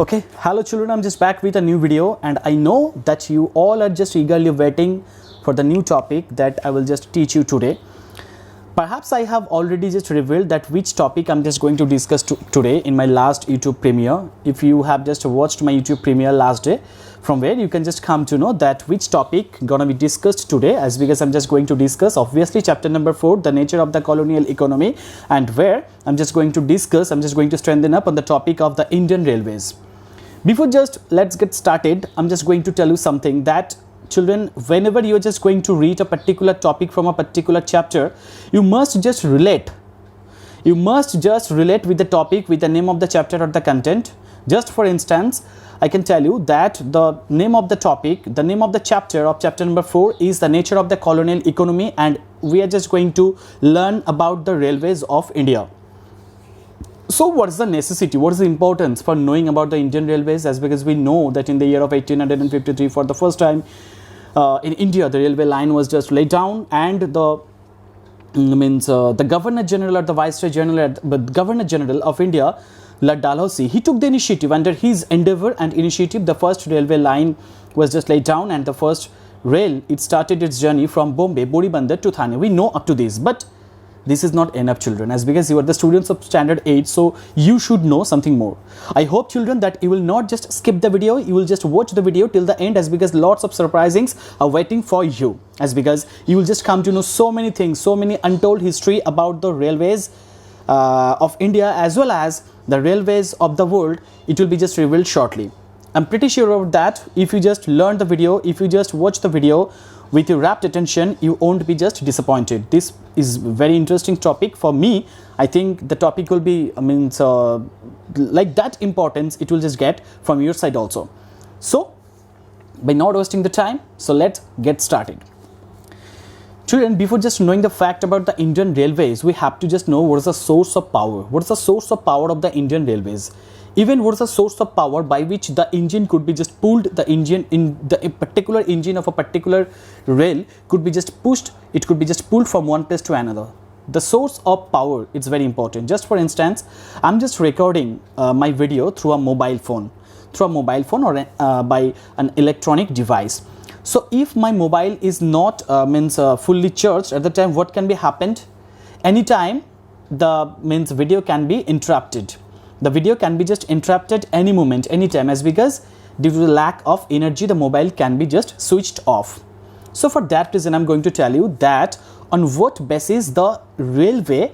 Okay, hello children, I'm just back with a new video and I know that you all are just eagerly waiting for the new topic that I will just teach you today. Perhaps I have already just revealed that which topic I'm just going to discuss today in my last YouTube premiere. If you have just watched my YouTube premiere last day, from where you can just come to know that which topic gonna be discussed today, as because I'm just going to discuss obviously chapter number 4, the nature of the colonial economy, and where I'm just going to strengthen up on the topic of the Indian Railways. Before just let's get started, I'm just going to tell you something that children, whenever you're just going to read a particular topic from a particular chapter, you must just relate with the topic with the name of the chapter or the content. Just for instance, I can tell you that the name of the topic, the name of the chapter of chapter number 4 is the nature of the colonial economy, and we are just going to learn about the railways of India. So what is the necessity, what is the importance for knowing about the Indian Railways? As because we know that in the year of 1853, for the first time in India, the railway line was just laid down, and the Governor General or the Viceroy General, but Governor General of India, Lord Dalhousie, he took the initiative. Under his endeavor and initiative, the first railway line was just laid down, and the first rail, it started its journey from Bombay, Boribandar to Thane. We know up to this, but this is not enough, children, as because you are the students of standard 8, so you should know something more. I hope, children, that you will not just skip the video, you will just watch the video till the end, as because lots of surprisings are waiting for you, as because you will just come to know so many things, so many untold history about the railways of India as well as the railways of the world. It will be just revealed shortly. I'm pretty sure of that. If you just learn the video, if you just watch the video with your rapt attention, you won't be just disappointed. This is very interesting topic for me. I think the topic will be like that importance it will just get from your side also. So by not wasting the time, so let's get started. Children, before just knowing the fact about the Indian Railways, we have to just know what is the source of power. What is the source of power of the Indian Railways? Even what is the source of power by which the engine could be just pulled, the engine in the a particular engine of a particular rail could be just pushed, it could be just pulled from one place to another. The source of power is very important. Just for instance, I'm just recording my video through a mobile phone or by an electronic device. So if my mobile is not fully charged at the time, what can be happened? Anytime the video can be interrupted. The video can be just interrupted any moment, anytime, as because due to the lack of energy, the mobile can be just switched off. So for that reason, I'm going to tell you that on what basis the railway,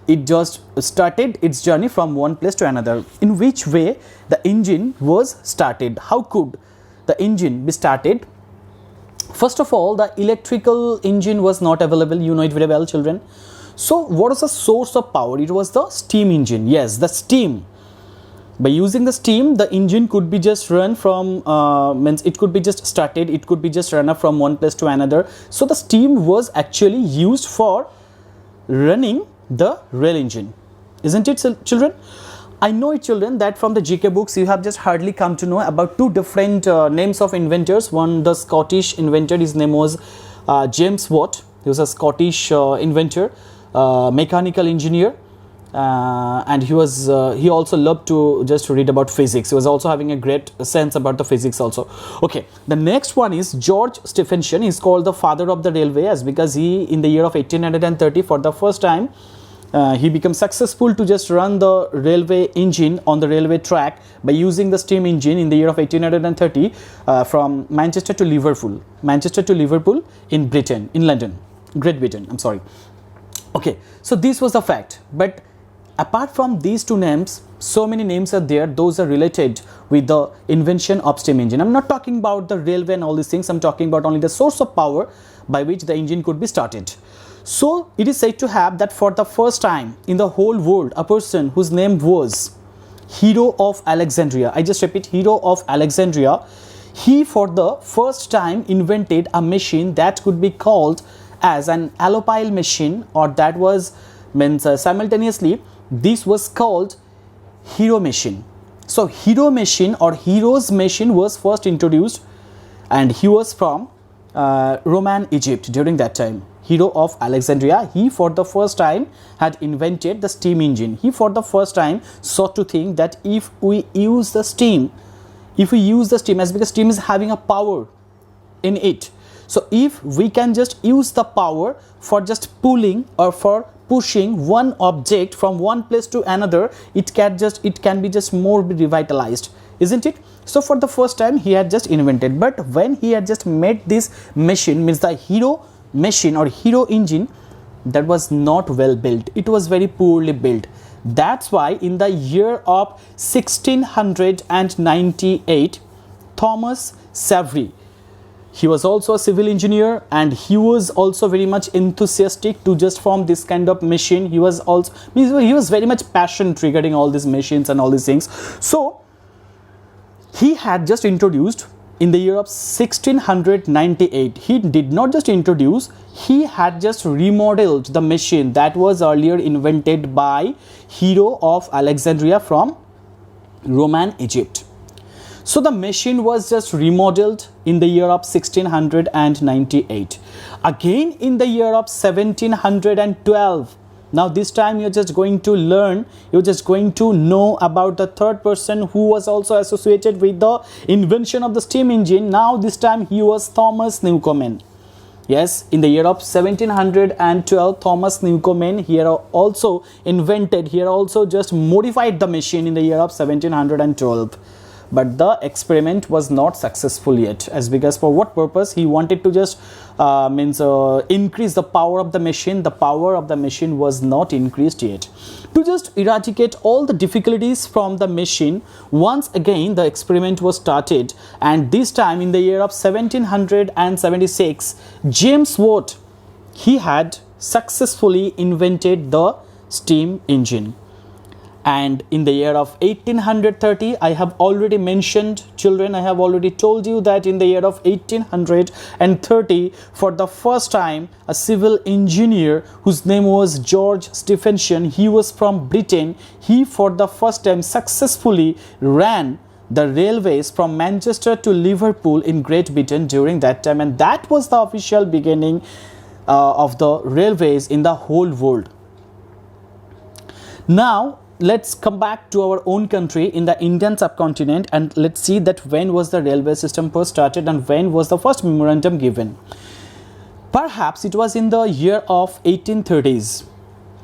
it just started its journey from one place to another. In which way the engine was started? How could the engine be started? First of all, the electrical engine was not available. You know it very well, children. So what is the source of power? It was the steam engine. Yes, the steam. By using the steam, the engine could be just run from, it could be just started, it could be just run up from one place to another. So the steam was actually used for running the rail engine. Isn't it, children? I know it, children, that from the GK books, you have just hardly come to know about two different names of inventors. One, the Scottish inventor, his name was James Watt. He was a Scottish inventor, mechanical engineer, and he also loved to just read about physics. He was also having a great sense about the physics also. Okay, the next one is George Steffensen. He's called the father of the railway, as because he, in the year of 1830, for the first time, he became successful to just run the railway engine on the railway track by using the steam engine in the year of 1830 from Manchester to Liverpool in Britain, in London, Great Britain, I'm sorry. Okay, so this was the fact. But apart from these two names, so many names are there. Those are related with the invention of steam engine. I'm not talking about the railway and all these things. I'm talking about only the source of power by which the engine could be started. So it is said to have that for the first time in the whole world, a person whose name was Hero of Alexandria. I just repeat, Hero of Alexandria. He for the first time invented a machine that could be called as an allopile machine, or that was simultaneously this was called Hero machine. So Hero machine or Hero's machine was first introduced, and he was from Roman Egypt during that time. hero of Alexandria, he for the first time had invented the steam engine. He for the first time sought to think that if we use the steam, as because steam is having a power in it, so if we can just use the power for just pulling or for pushing one object from one place to another, it can be just more revitalized, isn't it? So for the first time he had just invented, but when he had just made this machine, means the hero machine or hero engine, that was not well built. It was very poorly built. That's why in the year of 1698, Thomas Savery, he was also a civil engineer and he was also very much enthusiastic to just form this kind of machine. He was very much passionate regarding all these machines and all these things. So he had just introduced in the year of 1698, he did not just introduce, he had just remodeled the machine that was earlier invented by hero of Alexandria from Roman Egypt. So the machine was just remodeled in the year of 1698. Again in the year of 1712. Now this time you're just going to learn, you're just going to know about the third person who was also associated with the invention of the steam engine. Now this time he was Thomas Newcomen. Yes, in the year of 1712, Thomas Newcomen here also invented, here also just modified the machine in the year of 1712. But the experiment was not successful yet, as because for what purpose? He wanted to just increase the power of the machine. The power of the machine was not increased yet. To just eradicate all the difficulties from the machine, once again the experiment was started, and this time in the year of 1776, James Watt, he had successfully invented the steam engine. And in the year of 1830, I have already mentioned, children, I have already told you that in the year of 1830, for the first time, a civil engineer whose name was George Steffensen, he was from Britain, he for the first time successfully ran the railways from Manchester to Liverpool in Great Britain during that time, and that was the official beginning of the railways in the whole world. Now let's come back to our own country in the Indian subcontinent, and let's see that when was the railway system first started and when was the first memorandum given. Perhaps it was in the year of 1830s,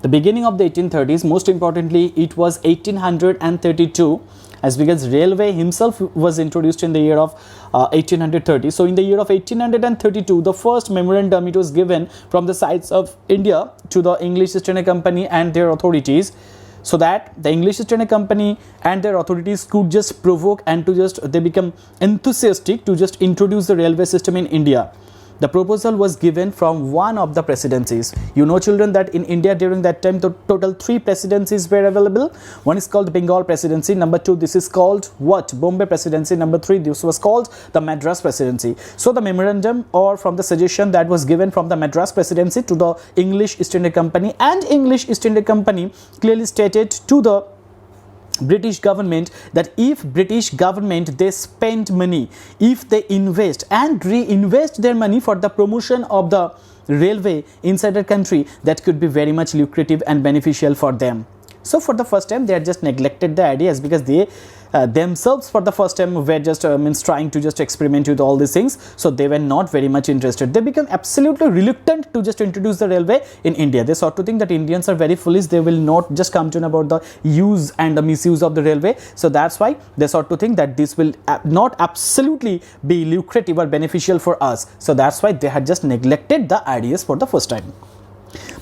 the beginning of the 1830s. Most importantly, it was 1832, as because railway himself was introduced in the year of 1830. So in the year of 1832, the first memorandum, it was given from the sides of India to the English East India Company and their authorities, so that the English East India Company and their authorities could just provoke and to just they become enthusiastic to just introduce the railway system in India. The proposal was given from one of the presidencies. You know, children, that in India during that time the total 3 presidencies were available. One is called Bengal Presidency. Number 2, this is called what? Bombay Presidency. Number 3, this was called the Madras Presidency. So the memorandum or from the suggestion that was given from the Madras Presidency to the English East India Company, and English East India Company clearly stated to the British government that if British government they spend money, if they invest and reinvest their money for the promotion of the railway inside the country, that could be very much lucrative and beneficial for them. So for the first time they had just neglected the ideas, because they themselves for the first time were just trying to just experiment with all these things. So they were not very much interested. They became absolutely reluctant to just introduce the railway in India. They sought to think that Indians are very foolish, they will not just come to know about the use and the misuse of the railway. So that's why they sought to think that this will not absolutely be lucrative or beneficial for us. So that's why they had just neglected the ideas for the first time.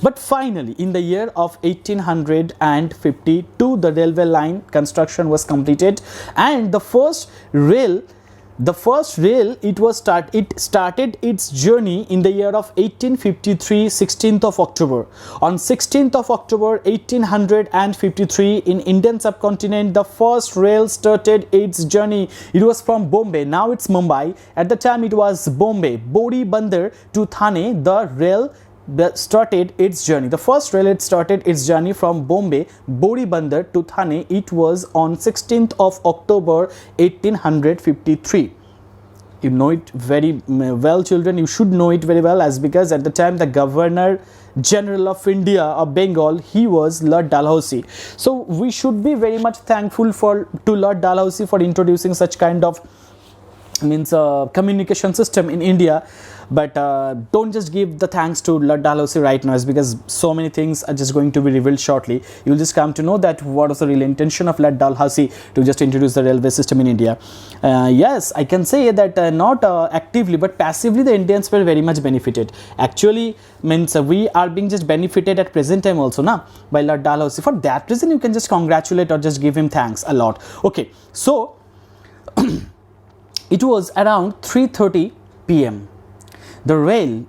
But finally, in the year of 1852, the railway line construction was completed, and the first rail, it started its journey in the year of 1853, 16th of October. On 16th of October 1853, in Indian subcontinent, the first rail started its journey. It was from Bombay, now it's Mumbai. At the time it was Bombay, Bori Bandar to Thane, the rail that started its journey. The first rail, it started its journey from Bombay, Bori Bandar to Thane. It was on 16th of October 1853. You know it very well, children. You should know it very well, as because at the time the Governor General of India of Bengal, he was Lord Dalhousie. So we should be very much thankful to Lord Dalhousie for introducing such kind of communication system in India. But don't just give the thanks to Lord Dalhousie right now, as because so many things are just going to be revealed shortly. You'll just come to know that what was the real intention of Lord Dalhousie to just introduce the railway system in India. Yes, I can say that not actively but passively the Indians were very much benefited. Actually we are being just benefited at present time also now by Lord Dalhousie. For that reason you can just congratulate or just give him thanks a lot. Okay, so it was around 3:30 p.m. The rail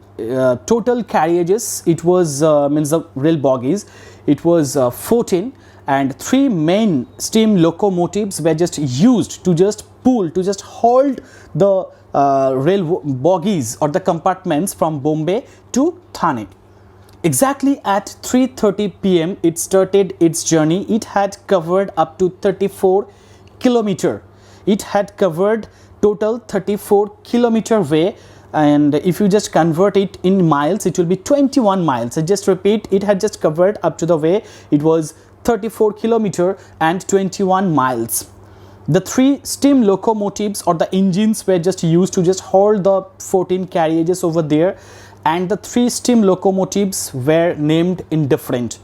total carriages, it was the rail bogies, it was 14, and 3 main steam locomotives were just used to just pull, to just hold the rail bogies or the compartments from Bombay to Thane. Exactly at 3:30 p.m. it started its journey. It had covered up to 34 kilometer. It had covered total 34 kilometer way, and if you just convert it in miles, it will be 21 miles. I just repeat, it had just covered up to the way, it was 34 kilometer and 21 miles. The 3 steam locomotives or the engines were just used to just hold the 14 carriages over there, and the 3 steam locomotives were named indifferent.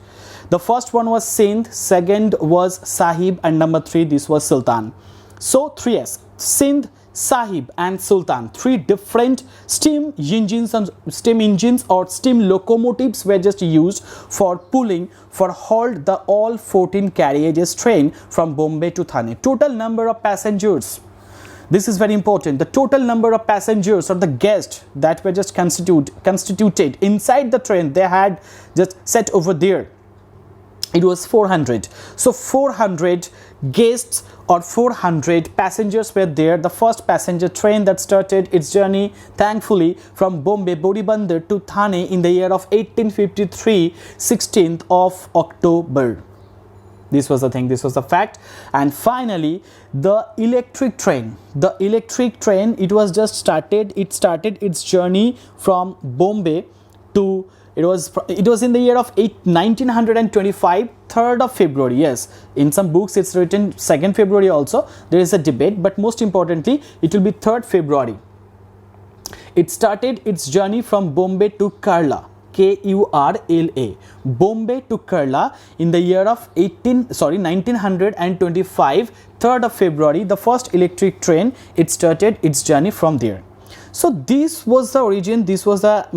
The first one was Sindh, second was Sahib, and number 3 this was Sultan. So 3S, Sindh, Sahib and Sultan, 3 different steam engines or steam locomotives were just used for pulling, for hold the all 14 carriages train from Bombay to Thane. Total number of passengers, this is very important, the total number of passengers or the guests that were just constituted inside the train, they had just set over there, it was 400. So 400 guests or 400 passengers were there. The first passenger train that started its journey thankfully from Bombay Bodhibandar to Thane in the year of 1853, 16th of October. This was the thing, this was the fact. And finally the electric train, it was just started its journey from Bombay to, it was in the year of 1925, 3rd of February. Yes, in some books it's written 2nd February also. There is a debate, but most importantly it will be 3rd February. It started its journey from Bombay to Kurla, Kurla, Bombay to Kurla in the year of 1925, 3rd of February. The first electric train, it started its journey from there. So this was the origin, this was the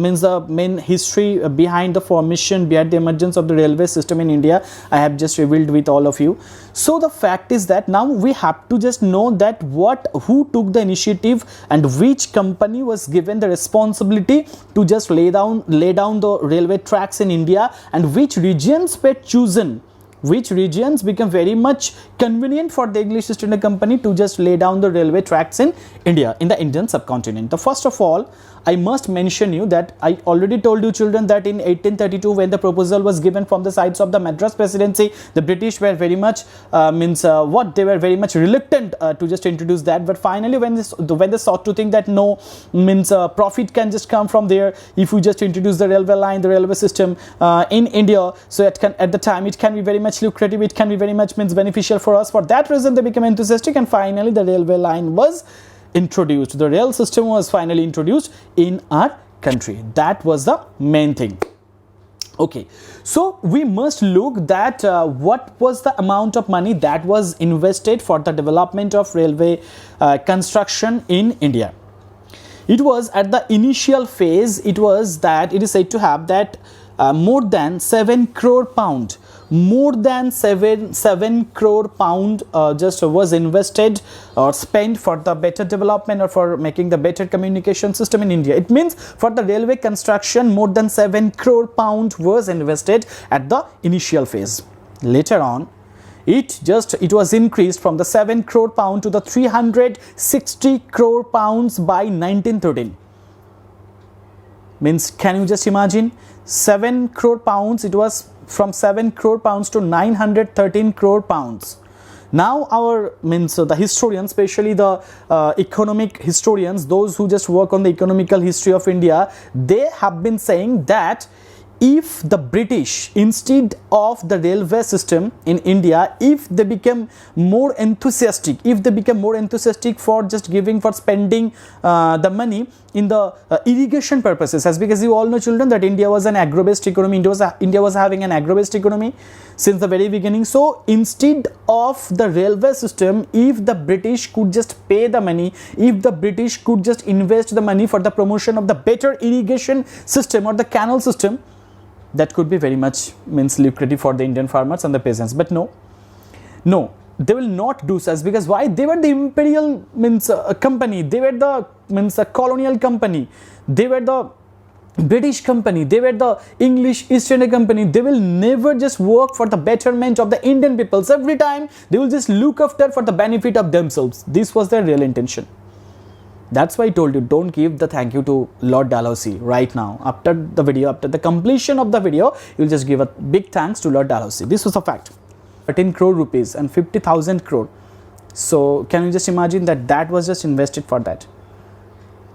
main history behind the formation, behind the emergence of the railway system in India. I have just revealed with all of you. So the fact is that now we have to just know that who took the initiative and which company was given the responsibility to just lay down the railway tracks in India, and which regions were chosen, which regions become very much convenient for the English East India Company to just lay down the railway tracks in India, in the Indian subcontinent. The first of all, I must mention you that I already told you children that in 1832, when the proposal was given from the sides of the Madras Presidency, the British were very much they were very much reluctant to just introduce that. But finally when they sought to think that no, profit can just come from there if we just introduce the railway line, the railway system in India, so at the time it can be very much lucrative, it can be very much beneficial for us. For that reason they became enthusiastic, and finally the railway line was introduced. The rail system was finally introduced in our country. That was the main thing. Okay, so we must look that what was the amount of money that was invested for the development of railway construction in India. It was at the initial phase, it is said to have that more than 7 crore pound, more than 7 crore pound just was invested or spent for the better development or for making the better communication system in India. It means for the railway construction more than 7 crore pound was invested at the initial phase. Later on it was increased from the 7 crore pound to the 360 crore pounds by 1913. Means, can you just imagine, 7 crore pounds, it was from 7 crore pounds to 913 crore pounds. Now our the historians, especially the economic historians, those who just work on the economical history of India, they have been saying that if the British, instead of the railway system in India, if they become more enthusiastic, for just giving, for spending the money in the irrigation purposes, as because you all know, children, that India was an agro-based economy. India was having an agro-based economy since the very beginning. So instead of the railway system, if the British could just pay the money, if the British could just invest the money for the promotion of the better irrigation system or the canal system, that could be very much lucrative for the Indian farmers and the peasants. But no, they will not do such, because why? They were the imperial company, they were the colonial company, they were the British company, they were the English East India Company. They will never just work for the betterment of the Indian peoples. Every time they will just look after for the benefit of themselves. This was their real intention. That's why I told you, don't give the thank you to Lord Dalhousie right now. After the video, after the completion of the video, you'll just give a big thanks to Lord Dalhousie. This was a fact. 13 crore rupees and 50,000 crore. So can you just imagine that that was just invested for that?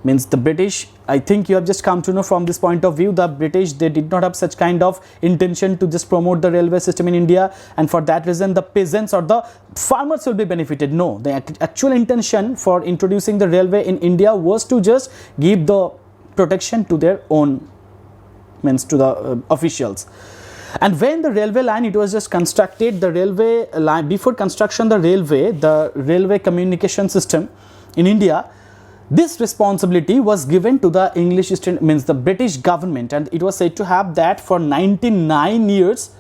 Means the British, I think you have just come to know from this point of view, the British, they did not have such kind of intention to just promote the railway system in India, and for that reason the peasants or the farmers will be benefited. No, the actual intention for introducing the railway in India was to just give the protection to their own, to the officials. And when the railway line, it was just constructed, the railway line, before construction the railway communication system in India, this responsibility was given to the English East Indian, the British government, and it was said to have that for 99 years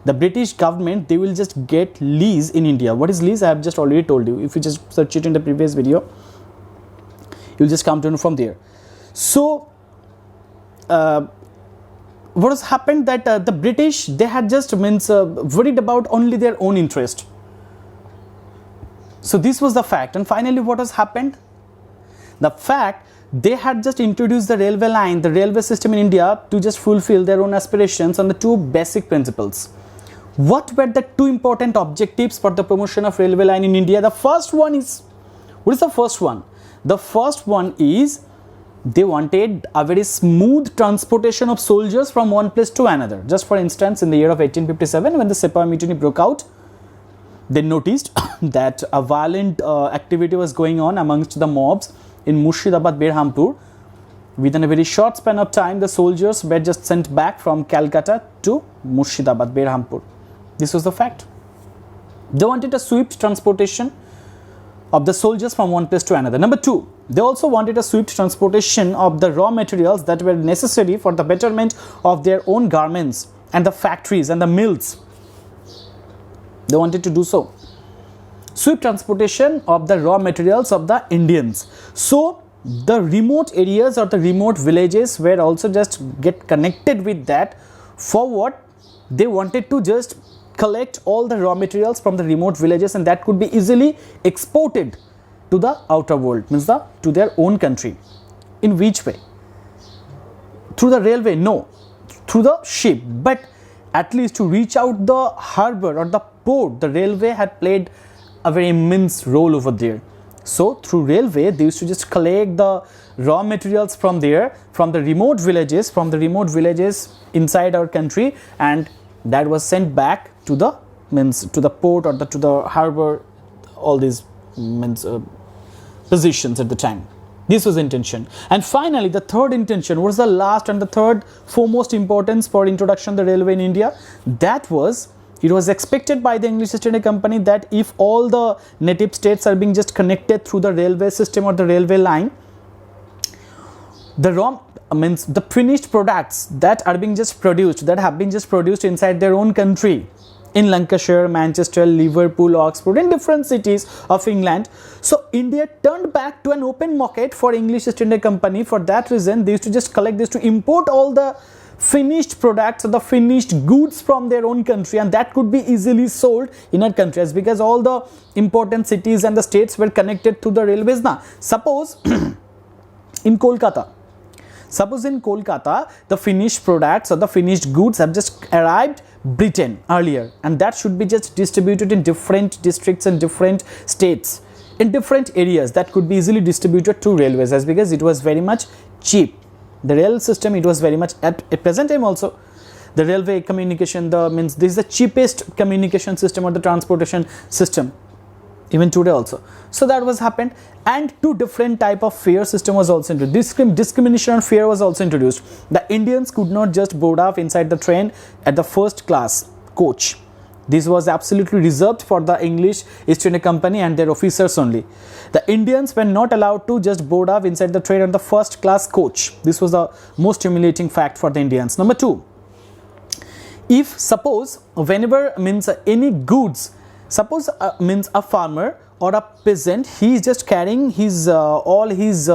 the British government, they will just get lease in India. What is lease? I have just already told you. If you just search it in the previous video, you'll just come to know from there. So what has happened, that the British, they had just worried about only their own interest. So this was the fact. And finally what has happened? The fact, they had just introduced the railway line, the railway system in India, to just fulfill their own aspirations on the two basic principles. What were the two important objectives for the promotion of railway line in India? The first one is, what is the first one? The first one is, they wanted a very smooth transportation of soldiers from one place to another. Just for instance, in the year of 1857, when the Sepoy Mutiny broke out, they noticed that a violent activity was going on amongst the mobs in Murshidabad, Berhampur. Within a very short span of time, the soldiers were just sent back from Calcutta to Murshidabad, Berhampur. This was the fact. They wanted a swift transportation of the soldiers from one place to another. Number two, they also wanted a swift transportation of the raw materials that were necessary for the betterment of their own garments and the factories and the mills. They wanted to do so. Swift transportation of the raw materials of the Indians. So the remote areas or the remote villages were also just get connected with that. For what? They wanted to just collect all the raw materials from the remote villages, and that could be easily exported to the outer world, to their own country. In which way? Through the railway? No, through the ship. But at least to reach out the harbor or the port, the railway had played a very immense role over there. So through railway, they used to just collect the raw materials from there, from the remote villages inside our country, and that was sent back to the to the port or to the harbor, all these positions at the time. This was intention. And finally, the third intention was the last and the third foremost importance for introduction of the railway in India. That was, it was expected by the English East India Company that if all the native states are being just connected through the railway system or the railway line, the finished products that are being just produced, that have been just produced inside their own country, in Lancashire, Manchester, Liverpool, Oxford, in different cities of England. So India turned back to an open market for English East India Company. For that reason, they used to just collect this to import all the finished products or the finished goods from their own country, and that could be easily sold in our countries, because all the important cities and the states were connected to the railways. Now suppose in Kolkata, Suppose in Kolkata, the finished products or the finished goods have just arrived Britain earlier, and that should be just distributed in different districts and different states, in different areas, that could be easily distributed to railways, as because it was very much cheap. The rail system, it was very much at present time also, the railway communication, this is the cheapest communication system or the transportation system even today also. So that was happened, and two different type of fare system was also introduced. Discrimination on fare was also introduced. The Indians could not just board up inside the train at the first class coach. This was absolutely reserved for the English East India Company and their officers only. The Indians were not allowed to just board up inside the train on the first class coach. This was the most humiliating fact for the Indians. Number two, if suppose whenever any goods, suppose a farmer or a peasant, he is just carrying his all his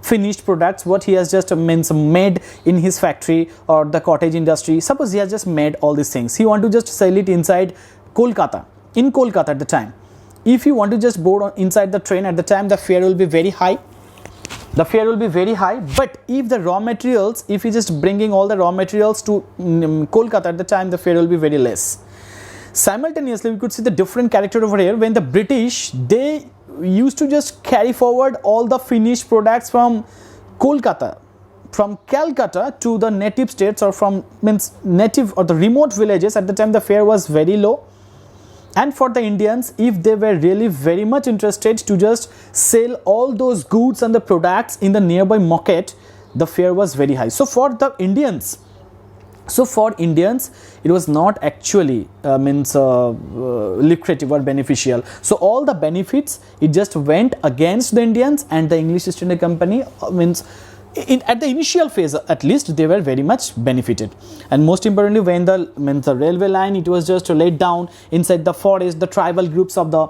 finished products, what he has just made in his factory or the cottage industry. Suppose he has just made all these things, he want to just sell it inside Kolkata, in Kolkata at the time. If you want to just board inside the train at the time, the fare will be very high. The fare will be very high. But if the raw materials, if you just bringing all the raw materials to Kolkata at the time, the fare will be very less. Simultaneously, we could see the different character over here. When the British, they used to just carry forward all the finished products from Kolkata, from Calcutta to the native states, or from native or the remote villages. At the time, the fare was very low. And for the Indians, if they were really very much interested to just sell all those goods and the products in the nearby market, the fare was very high. So for the Indians, it was not actually lucrative or beneficial. So all the benefits, it just went against the Indians, and the English East India Company at the initial phase at least, they were very much benefited. And most importantly, when the railway line, it was just laid down inside the forest, the tribal groups of the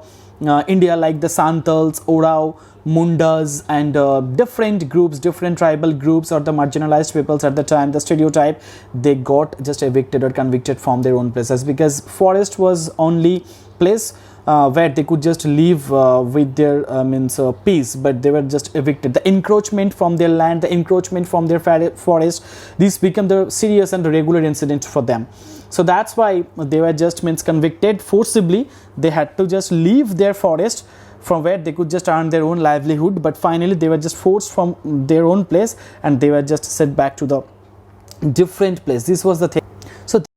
India, like the Santals, Orao, Mundas, and different groups, different tribal groups or the marginalized peoples at the time, the stereotype, they got just evicted or convicted from their own places, because forest was only place where they could just live with their peace, but they were just evicted. The encroachment from their land, the encroachment from their forest, this became the serious and regular incident for them. So that's why they were just convicted forcibly. They had to just leave their forest from where they could just earn their own livelihood, but finally they were just forced from their own place, and they were just sent back to the different place. This was the thing.